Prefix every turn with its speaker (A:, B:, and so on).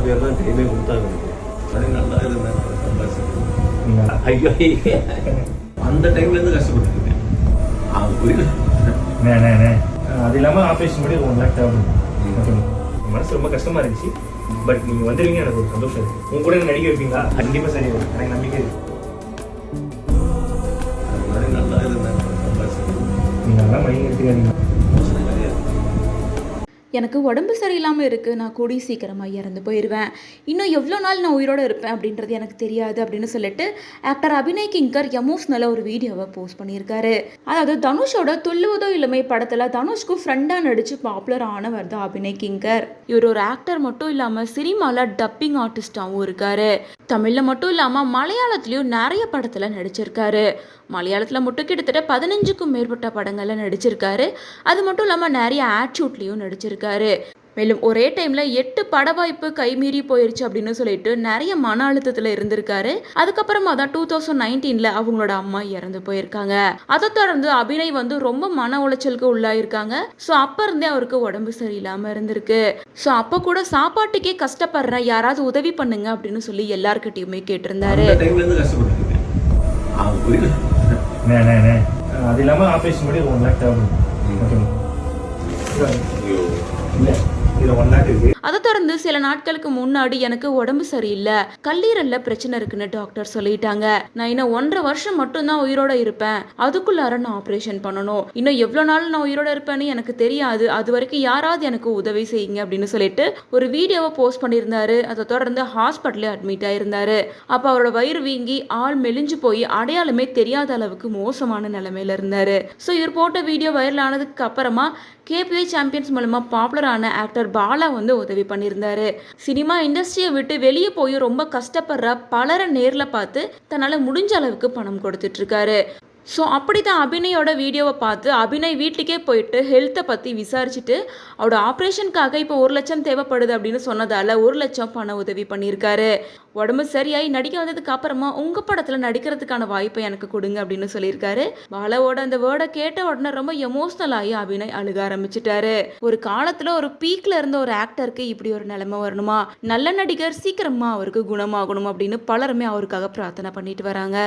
A: பேர் தான் டைமே கொடுத்தாங்க எனக்கு. அது நல்லா இருந்தேன் ஐயோ அந்த டைம்லேருந்து கஷ்டப்பட்டுருக்கேன்.
B: அது இல்லாமல் ஆப்ரேஷன் பண்ணி 1 lakh தேவைப்படுது. ஓகேங்க, மனசு ரொம்ப கஷ்டமா இருந்துச்சு. பட் நீங்கள் வந்துடுவீங்க, எனக்கு ஒரு சந்தோஷம் இருக்குது. உங்க கூட நடிக்க வைப்பீங்களா? கண்டிப்பாக சரி, எனக்கு நம்பிக்கை இருக்கு.
A: நல்லா இருந்தேன்.
B: நீங்கள் நல்லா மைண்ட் எடுத்துக்காதீங்க.
C: எனக்கு உடம்பு சரியில்லாமல் இருக்குது, நான் கூடி சீக்கிரமாக இறந்து போயிடுவேன், இன்னும் எவ்வளோ நாள் நான் உயிரோடு இருப்பேன் அப்படின்றது எனக்கு தெரியாது அப்படின்னு சொல்லிட்டு ஆக்டர் அபிநய் கிங்கர் எமோஷ்னலாக ஒரு வீடியோவை போஸ்ட் பண்ணியிருக்காரு. அதாவது தனுஷோட துள்ளுவதோ இளமை படத்தில் தனுஷ்க்கு ஃப்ரெண்டாக நடித்து பாப்புலர் ஆனவர் தான் அபிநய் கிங்கர். இவர் ஒரு ஆக்டர் மட்டும் இல்லாமல் சினிமாவில் டப்பிங் ஆர்டிஸ்டாகவும் இருக்காரு. தமிழில் மட்டும் இல்லாமல் மலையாளத்துலேயும் நிறைய படத்தில் நடிச்சிருக்காரு. மலையாளத்தில் மட்டும் கிட்டத்தட்ட 15க்கும் மேற்பட்ட படங்களில் நடிச்சிருக்காரு. அது மட்டும் இல்லாமல் நிறைய ஆட்ஷூட்லேயும் நடிச்சிருக்காரு. மேலும் ஒரே டைமில் 8 பட வாய்ப்பு கைமீறி போயிருச்சு அப்படின்னு சொல்லிட்டு நிறைய மன அழுத்தத்தில் இருந்திருக்காரு. அதுக்கப்புறமா தான் 2019 அவங்களோட அம்மா இறந்து போயிருக்காங்க. அதை தொடர்ந்து அபிநய் ரொம்ப மன உளைச்சலுக்கு உள்ளாயிருக்காங்க. ஸோ அப்போ இருந்தே அவருக்கு உடம்பு சரியில்லாமல் இருந்திருக்கு. ஸோ அப்போ கூட சாப்பாட்டுக்கே கஷ்டப்படுறேன், யாராவது உதவி பண்ணுங்க அப்படின்னு சொல்லி எல்லார்கிட்டையுமே கேட்டிருந்தாரு.
B: அது இல்லாமல் ஆப்ரேஷன் பண்ணி 1 lakh தேவைப்படுது. ஓகேங்க, இல்லை இதில் 1 lakh இருக்குது.
C: அதை தொடர்ந்து சில நாட்களுக்கு முன்னாடி எனக்கு உடம்பு சரியில்லை, கல்லீரல்ல பிரச்சனை இருக்குன்னு டாக்டர் சொல்லிட்டாங்க. நான் இன்னும் 1.5 வருஷம் மட்டும்தான் உயிரோட இருப்பேன், அதுக்குள்ளார நான் ஆப்ரேஷன் பண்ணணும், இன்னும் எவ்வளோ நாள் நான் உயிரோட இருப்பேன்னு எனக்கு தெரியாது, அது வரைக்கும் யாராவது எனக்கு உதவி செய்யுங்க அப்படின்னு சொல்லிட்டு ஒரு வீடியோவை போஸ்ட் பண்ணியிருந்தாரு. அதை தொடர்ந்து ஹாஸ்பிட்டலே அட்மிட் ஆயிருந்தாரு. அப்போ அவரோட வயிறு வீங்கி ஆள் மெலிஞ்சு போய் அடையாளமே தெரியாத அளவுக்கு மோசமான நிலைமையில இருந்தாரு. ஸோ இவர் போட்ட வீடியோ வைரல் ஆனதுக்கு அப்புறமா KPI சாம்பியன்ஸ் மூலமா பாப்புலரான ஆக்டர் பாலா உதவி பண்ணியிருந்தாரு. சினிமா இண்டஸ்ட்ரியை விட்டு வெளியே போய் ரொம்ப கஷ்டப்படுற பலரை நேரில் பார்த்து தன்னால் முடிஞ்ச அளவுக்கு பணம் கொடுத்துட்டு இருக்காரு. ஸோ அப்படி தான் அபிநயோட வீடியோவை பார்த்து அபிநய் வீட்டுக்கே போயிட்டு ஹெல்த்தை பற்றி விசாரிச்சுட்டு அவரோட ஆப்ரேஷனுக்காக இப்போ 1 லட்சம் தேவைப்படுது அப்படின்னு சொன்னதால் 1 லட்சம் பண உதவி பண்ணியிருக்காரு. உடம்பு சரியாகி நடிக்க வந்ததுக்கு அப்புறமா உங்கள் படத்தில் நடிக்கிறதுக்கான வாய்ப்பை எனக்கு கொடுங்க அப்படின்னு சொல்லியிருக்காரு. பாலாவோட அந்த வேர்டை கேட்ட உடனே ரொம்ப எமோஷ்னல் ஆகி அபிநய் அழுக ஆரம்பிச்சிட்டாரு. ஒரு காலத்தில் ஒரு பீக்கில் இருந்த ஒரு ஆக்டருக்கு இப்படி ஒரு நிலைமை வரணுமா, நல்ல நடிகர் சீக்கிரமா அவருக்கு குணமாகணும் அப்படின்னு பலருமே அவருக்காக பிரார்த்தனை பண்ணிட்டு வராங்க.